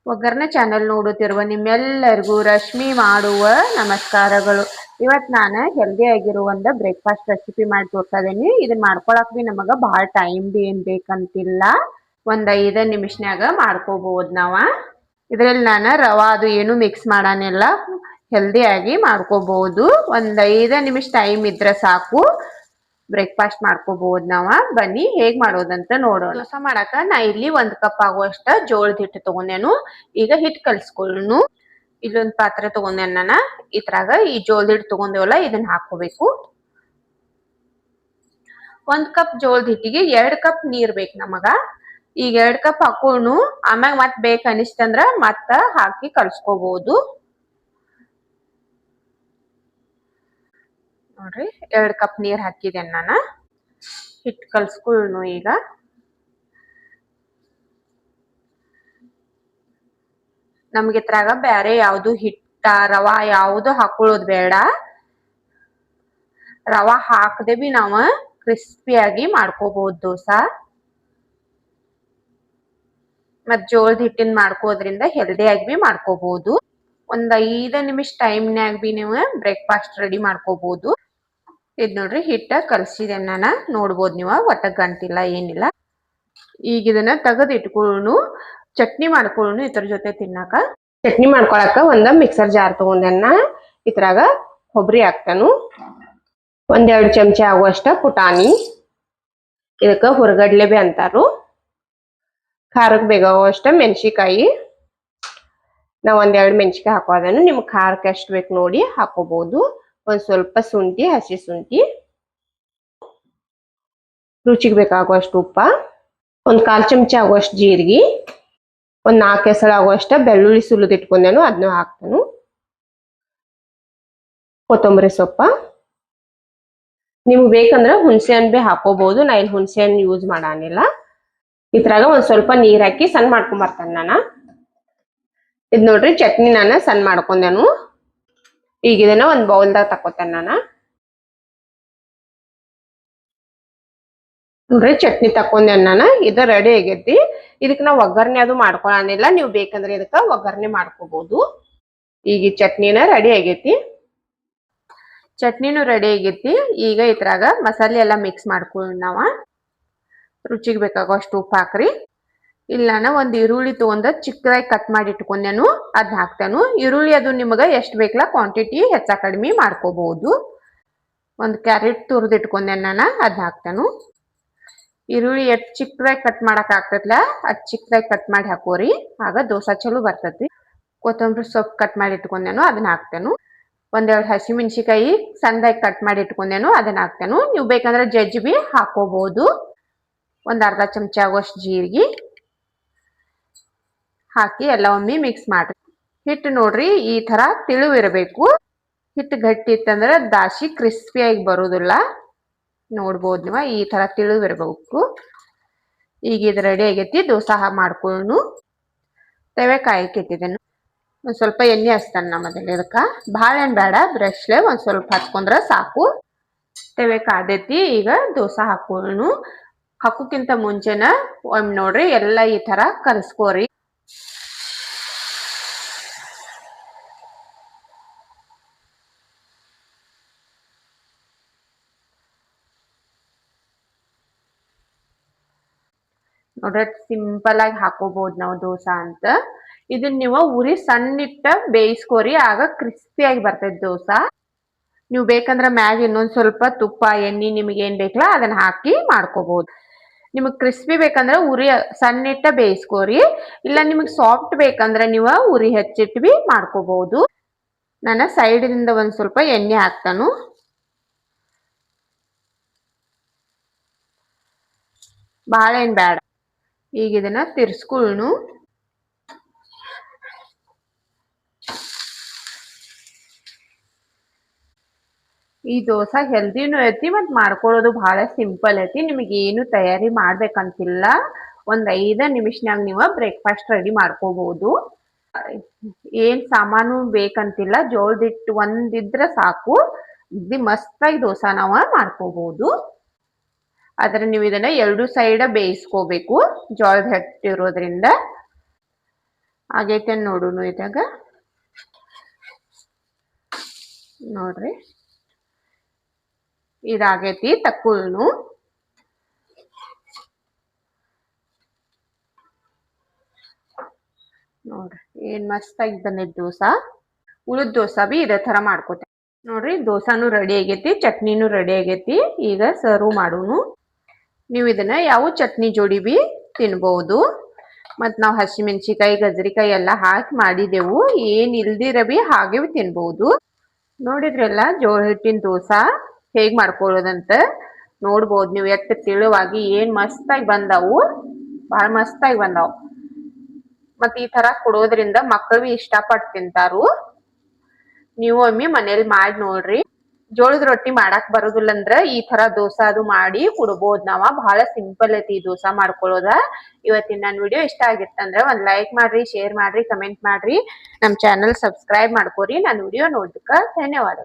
ಒಗ್ಗರಣೆ ಚಾನೆಲ್ ನೋಡುತ್ತಿರುವ ನಿಮ್ಮೆಲ್ಲರಿಗೂ ರಶ್ಮಿ ಮಾಡುವ ನಮಸ್ಕಾರಗಳು. ಇವತ್ತು ನಾನು ಹೆಲ್ದಿ ಆಗಿರೋ ಒಂದು ಬ್ರೇಕ್ಫಾಸ್ಟ್ ರೆಸಿಪಿ ಮಾಡಿ ತೋರ್ತಾ ಇದೀನಿ. ಇದನ್ನ ಮಾಡ್ಕೊಳಕ್ ಬಿ ನಮಗ ಭಾಳ ಟೈಮ್ ಬಿ ಏನ್ ಬೇಕಂತಿಲ್ಲ. ಒಂದ್ 5 ನಿಮಿಷನ್ಯಾಗ ಮಾಡ್ಕೋಬಹುದು ನಾವ. ಇದ್ರಲ್ಲಿ ನಾನು ರವಾ ಅದು ಏನು ಮಿಕ್ಸ್ ಮಾಡಾನಿಲ್ಲ, ಹೆಲ್ದಿ ಆಗಿ ಮಾಡ್ಕೋಬಹುದು. ಒಂದ್ 5 ನಿಮಿಷ ಟೈಮ್ ಇದ್ರೆ ಸಾಕು, ಬ್ರೇಕ್ಫಾಸ್ಟ್ ಮಾಡ್ಕೋಬಹುದು ನಾವ. ಬನ್ನಿ ಹೇಗ್ ಮಾಡೋದಂತ ನೋಡೋಣ. ದೋಸೆ ಮಾಡಾಕ ನಾ ಇಲ್ಲಿ 1 ಕಪ್ ಆಗುವಷ್ಟ ಜೋಳದ ಹಿಟ್ಟು ತಗೊಂಡೇನು. ಈಗ ಹಿಟ್ಟು ಕಲ್ಸ್ಕೊಳ್ಳೋಣ. ಇಲ್ಲೊಂದ್ ಪಾತ್ರೆ ತಗೊಂಡೇನ ನಾನ. ಇದ್ರಾಗ ಈ ಜೋಳದ ಹಿಟ್ಟು ತಗೊಂಡೇವಲ್ಲ ಇದನ್ನ ಹಾಕೋಬೇಕು. 1 ಕಪ್ ಜೋಳದ ಹಿಟ್ಟಿಗೆ 2 ಕಪ್ ನೀರ್ ಬೇಕು ನಮಗ. ಈಗ 2 ಕಪ್ ಹಾಕೋಣ. ಆಮ್ಯಾಗ ಮತ್ ಬೇಕು ಅನಿಸ್ತಂದ್ರ ಮತ್ತ ಹಾಕಿ ಕಲ್ಸ್ಕೋಬಹುದು. ನೋಡ್ರಿ 2 ಕಪ್ ನೀರ್ ಹಾಕಿದ್ದೇನೆ ನಾನು. ಹಿಟ್ಟು ಕಲ್ಸ್ಕೊಳ್ಳೋಣ ಈಗ. ನಮ್ಗೆ ಇದ್ರಾಗ ಬ್ಯಾರೆ ಯಾವ್ದು ಹಿಟ್ಟ ರವಾ ಯಾವ್ದು ಹಾಕೊಳ್ಳೋದು ಬೇಡ. ರವಾ ಹಾಕದೆ ಬಿ ನಾವ ಕ್ರಿಸ್ಪಿಯಾಗಿ ಮಾಡ್ಕೋಬಹುದು ದೋಸಾ. ಮತ್ ಜೋಳದ ಹಿಟ್ಟಿನ ಮಾಡ್ಕೋದ್ರಿಂದ ಹೆಲ್ದಿ ಆಗಿ ಬಿ ಮಾಡ್ಕೋಬಹುದು. ಒಂದ್ 5 ನಿಮಿಷ ಟೈಮ್ನ್ಯಾಗ ಬಿ ನೀವು ಬ್ರೇಕ್ಫಾಸ್ಟ್ ರೆಡಿ ಮಾಡ್ಕೋಬಹುದು. ಇದ್ ನೋಡ್ರಿ ಹಿಟ್ಟ ಕಲ್ಸಿದೆ ನಾನು. ನೋಡ್ಬೋದು ನೀವು, ಒಟ್ಟ ಗಂಟಿಲ್ಲ ಏನಿಲ್ಲ. ಈಗ ಇದನ್ನ ತೆಗೆದು ಇಟ್ಕೊಳ್ಳೋಣ. ಚಟ್ನಿ ಮಾಡ್ಕೊಳ್ಳೋಣ ಇದ್ರ ಜೊತೆ ತಿನ್ನಾಕ. ಚಟ್ನಿ ಮಾಡ್ಕೊಳಕ ಒಂದ ಮಿಕ್ಸರ್ ಜಾರ್ ತಗೊಂಡೆನ. ಇದ್ರಾಗ ಕೊಬ್ಬರಿ ಹಾಕ್ತಾನು. 1-2 ಚಮಚ ಆಗುವಷ್ಟ ಪುಟಾಣಿ, ಇದಕ್ಕ ಹುರಗಡ್ಲೆ ಬಿ ಅಂತಾರು. ಖಾರಕ್ಕೆ ಬೇಕಾಗುವಷ್ಟ ಮೆಣಸಿಕಾಯಿ. ನಾ 1-2 ಮೆಣಸಿಕಾಯಿ ಹಾಕೋದನ್ನು. ನಿಮ್ಗೆ ಖಾರಕ್ಕೆ ಎಷ್ಟು ಬೇಕು ನೋಡಿ ಹಾಕೋಬಹುದು. ಒಂದ್ ಸ್ವಲ್ಪ ಶುಂಠಿ, ಹಸಿ ಶುಂಠಿ, ರುಚಿಗೆ ಬೇಕಾಗುವಷ್ಟು ಉಪ್ಪ, 1/4 ಚಮಚ ಆಗುವಷ್ಟು ಜೀರಿಗೆ, 4 ಎಸಳು ಆಗುವಷ್ಟ ಬೆಳ್ಳುಳ್ಳಿ ಸುಲಿದು ಇಟ್ಕೊಂಡೇನು, ಅದನ್ನು ಹಾಕ್ತಾನು. ಕೊತ್ತಂಬರಿ ಸೊಪ್ಪ. ನಿಮ್ಗೆ ಬೇಕಂದ್ರೆ ಹುಣಸೆ ಹಣ್ಣು ಬಿ ಹಾಕೋಬಹುದು. ನಾ ಇಲ್ಲಿ ಹುಣಸೆ ಹಣ್ಣು ಯೂಸ್ ಮಾಡಾನಿಲ್ಲ. ಇದ್ರಾಗ ಒಂದ್ ಸ್ವಲ್ಪ ನೀರ್ ಹಾಕಿ ಸಣ್ಣ ಮಾಡ್ಕೊಂಡ್ ಬರ್ತಾನೆ ನಾನು. ಇದ್ ನೋಡ್ರಿ ಚಟ್ನಿ ನಾನು ಸಣ್ಣ ಮಾಡ್ಕೊಂಡೇನು. ಈಗ ಇದನ್ನ ಒಂದ್ ಬೌಲ್ದಾಗ ತಕೋತೇನೆ ನಾನು. ನೋಡ್ರಿ ಚಟ್ನಿ ತಕೊಂಡೇನ ನಾನು. ಇದು ರೆಡಿ ಆಗೈತಿ. ಇದಕ್ ನಾವ್ ಒಗ್ಗರಣೆ ಅದು ಮಾಡ್ಕೊಳನಿಲ್ಲ. ನೀವು ಬೇಕಂದ್ರೆ ಇದಕ್ಕ ಒಗ್ಗರಣೆ ಮಾಡ್ಕೋಬಹುದು. ಈಗ ಈ ಚಟ್ನಿನ ರೆಡಿ ಆಗೈತಿ. ಚಟ್ನಿನೂ ರೆಡಿ ಆಗೈತಿ. ಈಗ ಇದ್ರಾಗ ಮಸಾಲೆ ಎಲ್ಲ ಮಿಕ್ಸ್ ಮಾಡ್ಕೊಳ್ಳೋಣ ನಾವ. ರುಚಿಗೆ ಬೇಕಾಗುವಷ್ಟು ಉಪ್ಪು ಹಾಕ್ರಿ. ಇಲ್ಲ ನಾನು ಒಂದ್ ಈರುಳ್ಳಿ ತಗೊಂಡ ಚಿಕ್ಕದಾಗಿ ಕಟ್ ಮಾಡಿ ಇಟ್ಕೊಂಡೇನು, ಅದ್ ಹಾಕ್ತೇನು. ಈರುಳ್ಳಿ ಅದು ನಿಮಗ ಎಷ್ಟು ಬೇಕಲ್ಲ ಕ್ವಾಂಟಿಟಿ ಹೆಚ್ಚ ಕಡಿಮೆ ಮಾಡ್ಕೋಬಹುದು. ಒಂದ್ ಕ್ಯಾರೆಟ್ ತುರ್ದು ಇಟ್ಕೊಂಡೇನ ನಾನು, ಅದ್ ಹಾಕ್ತೇನು. ಈರುಳ್ಳಿ ಎಷ್ಟು ಚಿಕ್ಕದಾಗಿ ಕಟ್ ಮಾಡಕ್ ಆಗ್ತೈತ್ಲ ಅದ್ ಚಿಕ್ಕದಾಗಿ ಕಟ್ ಮಾಡಿ ಹಾಕೋರಿ. ಆಗ ದೋಸೆ ಚಲೋ ಬರ್ತೈತಿ. ಕೊತ್ತಂಬರಿ ಸೊಪ್ಪು ಕಟ್ ಮಾಡಿ ಇಟ್ಕೊಂಡೇನು, ಅದನ್ನ ಹಾಕ್ತೇನು. 1-2 ಹಸಿ ಮೆಣಸಿಕಾಯಿ ಸಣ್ಣದಾಗಿ ಕಟ್ ಮಾಡಿ ಇಟ್ಕೊಂಡೇನು, ಅದನ್ನ ಹಾಕ್ತೇನು. ನೀವು ಬೇಕಂದ್ರೆ ಜಜ್ಜಿ ಬಿ ಹಾಕೋಬಹುದು. ಒಂದ್ ಅರ್ಧ ಚಮಚ ಆಗುವಷ್ಟು ಜೀರಿಗೆ ಹಾಕಿ ಎಲ್ಲ ಒಮ್ಮೆ ಮಿಕ್ಸ್ ಮಾಡ್ರಿ. ಹಿಟ್ಟು ನೋಡ್ರಿ ಈ ತರ ತಿಳುವು ಇರಬೇಕು. ಹಿಟ್ಟು ಗಟ್ಟಿ ಇತ್ತಂದ್ರೆ ದಾಸಿ ಕ್ರಿಸ್ಪಿಯಾಗಿ ಬರುದಿಲ್ಲ. ನೋಡ್ಬೋದು ನೀವು, ಈ ತರ ತಿಳುವು ಇರಬೇಕು. ಈಗ ಇದು ರೆಡಿ ಆಗೈತಿ. ದೋಸೆ ಮಾಡ್ಕೊಳ್ಳೋಣ. ತವೆ ಕಾಯಕ್ಕೆ ಇಟ್ಟಿದ್ದೇನು. ಒಂದ್ ಸ್ವಲ್ಪ ಎಣ್ಣೆ ಹಚ್ತಾನೆ ನಮ್ಮದಲ್ಲಿ. ಇದಕ್ಕ ಭಾಳ ಏನ್ ಬೇಡ, ಬ್ರಷ್ಲೆ ಒಂದ್ ಸ್ವಲ್ಪ ಹಚ್ಕೊಂಡ್ರ ಸಾಕು. ತವೆ ಕಾದೈತಿ. ಈಗ ದೋಸೆ ಹಾಕೊಳ್ಳೋಣ. ಹಾಕೋಕ್ಕಿಂತ ಮುಂಚೆನ ಒಮ್ಮೆ ನೋಡ್ರಿ ಎಲ್ಲ ಈ ತರ ಕಲ್ಸ್ಕೋರಿ. ನೋಡ್ರಿ ಸಿಂಪಲ್ ಆಗಿ ಹಾಕೋಬಹುದು ನಾವು ದೋಸೆ ಅಂತ. ಇದನ್ನ ನೀವು ಉರಿ ಸಣ್ಣಿಟ್ಟ ಬೇಯಿಸ್ಕೋರಿ. ಆಗ ಕ್ರಿಸ್ಪಿಯಾಗಿ ಬರ್ತೈತಿ ದೋಸೆ. ನೀವು ಬೇಕಂದ್ರ ಮ್ಯಾಗ ಇನ್ನೊಂದ್ ಸ್ವಲ್ಪ ತುಪ್ಪ ಎಣ್ಣೆ ನಿಮಗೆ ಏನ್ ಬೇಕಲ್ಲ ಅದನ್ನ ಹಾಕಿ ಮಾಡ್ಕೋಬಹುದು. ನಿಮಗ್ ಕ್ರಿಸ್ಪಿ ಬೇಕಂದ್ರ ಉರಿ ಸಣ್ಣಿಟ್ಟ ಬೇಯಿಸ್ಕೋರಿ. ಇಲ್ಲ ನಿಮಗ್ ಸಾಫ್ಟ್ ಬೇಕಂದ್ರ ನೀವು ಉರಿ ಹೆಚ್ಚಿಟ್ಟು ಬಿ ಮಾಡ್ಕೋಬಹುದು. ನಾನು ಸೈಡಿಂದ ಒಂದ್ ಸ್ವಲ್ಪ ಎಣ್ಣೆ ಹಾಕ್ತಾನು. ಭಾಳ ಏನ್ ಬೇಡ. ಈಗ ಇದನ್ನ ತಿರ್ಸ್ಕೊಳ್ಳೋಣ. ಈ ದೋಸೆ ಹೆಲ್ದಿನೂ ಐತಿ ಮತ್ ಮಾಡ್ಕೊಳ್ಳೋದು ಬಹಳ ಸಿಂಪಲ್ ಐತಿ. ನಿಮಗೆ ಏನು ತಯಾರಿ ಮಾಡ್ಬೇಕಂತಿಲ್ಲ. ಒಂದ್ 5 ನಿಮಿಷನಾಗ ನೀವು ಬ್ರೇಕ್ಫಾಸ್ಟ್ ರೆಡಿ ಮಾಡ್ಕೋಬಹುದು. ಏನ್ ಸಾಮಾನು ಬೇಕಂತಿಲ್ಲ. ಜೋಳದ ಹಿಟ್ಟು ಒಂದಿದ್ರೆ ಸಾಕು, ಮಸ್ತಾಗಿ ದೋಸೆ ನಾವು ಮಾಡ್ಕೋಬಹುದು. ಆದ್ರೆ ನೀವು ಇದನ್ನ 2 ಸೈಡ್ ಬೇಯಿಸ್ಕೋಬೇಕು ಜೋಳದ ಹಿಟ್ಟು ಇರೋದ್ರಿಂದ. ಆಗೈತೆ ನೋಡುನು ಇದಾಗ ನೋಡ್ರಿ ಇದಾಗೈತಿ ತಕ್ಕುಳ್ನು ನೋಡ್ರಿ ಏನ್ ಮಸ್ತ್ ಆಗಿ ಬಂದೈತಿ ದೋಸಾ ಉಳಿದ ದೋಸಾ ಬಿ ಇದೇ ತರ ಮಾಡ್ಕೋತೇನೆ ನೋಡ್ರಿ ದೋಸಾನು ರೆಡಿ ಆಗೈತಿ ಚಟ್ನಿನೂ ರೆಡಿ ಆಗೈತಿ ಈಗ ಸರ್ವ್ ಮಾಡೋನು ನೀವು ಇದನ್ನ ಯಾವ ಚಟ್ನಿ ಜೋಡಿ ಬಿ ತಿನ್ಬಹುದು ಮತ್ ನಾವ್ ಹಸಿಮೆಣಸಿಕಾಯಿ ಗಜರಿಕಾಯಿ ಎಲ್ಲಾ ಹಾಕಿ ಮಾಡಿದೆವು ಏನ್ ಇಲ್ದಿರ ಬಿ ಹಾಗೆ ತಿನ್ಬಹುದು ನೋಡಿದ್ರಲ್ಲ ಜೋಳ ಹಿಟ್ಟಿನ ದೋಸಾ ಹೇಗ್ ಮಾಡ್ಕೊಳ್ಳೋದಂತ ನೋಡ್ಬೋದು ನೀವು ಎಷ್ಟು ತಿಳುವಾಗಿ ಏನ್ ಮಸ್ತಾಗಿ ಬಂದಾವು ಬಹಳ ಮಸ್ತಾಗಿ ಬಂದಾವು ಮತ್ ಈ ತರ ಕೊಡೋದ್ರಿಂದ ಮಕ್ಕಳು ಇಷ್ಟಪಟ್ಟು ತಿಂತಾರು ನೀವು ಒಮ್ಮೆ ಮನೇಲಿ ಮಾಡಿ ನೋಡ್ರಿ ಜೋಳದ ರೊಟ್ಟಿ ಮಾಡಾಕ್ ಬರುದಿಲ್ಲ ಅಂದ್ರ ಈ ತರ ದೋಸಾ ಅದು ಮಾಡಿ ಕೊಡ್ಬೋದ್ ನಾವ ಬಹಳ ಸಿಂಪಲ್ ಐತಿ ದೋಸಾ ಮಾಡ್ಕೊಳ್ಳೋದ ಇವತ್ತಿನ ನನ್ನ ವಿಡಿಯೋ ಇಷ್ಟ ಆಗಿತ್ತಂದ್ರ ಒಂದ್ ಲೈಕ್ ಮಾಡ್ರಿ ಶೇರ್ ಮಾಡ್ರಿ ಕಮೆಂಟ್ ಮಾಡ್ರಿ ನಮ್ ಚಾನೆಲ್ ಸಬ್ಸ್ಕ್ರೈಬ್ ಮಾಡ್ಕೋರಿ ನನ್ನ ವಿಡಿಯೋ ನೋಡೋದಕ್ಕ ಧನ್ಯವಾದ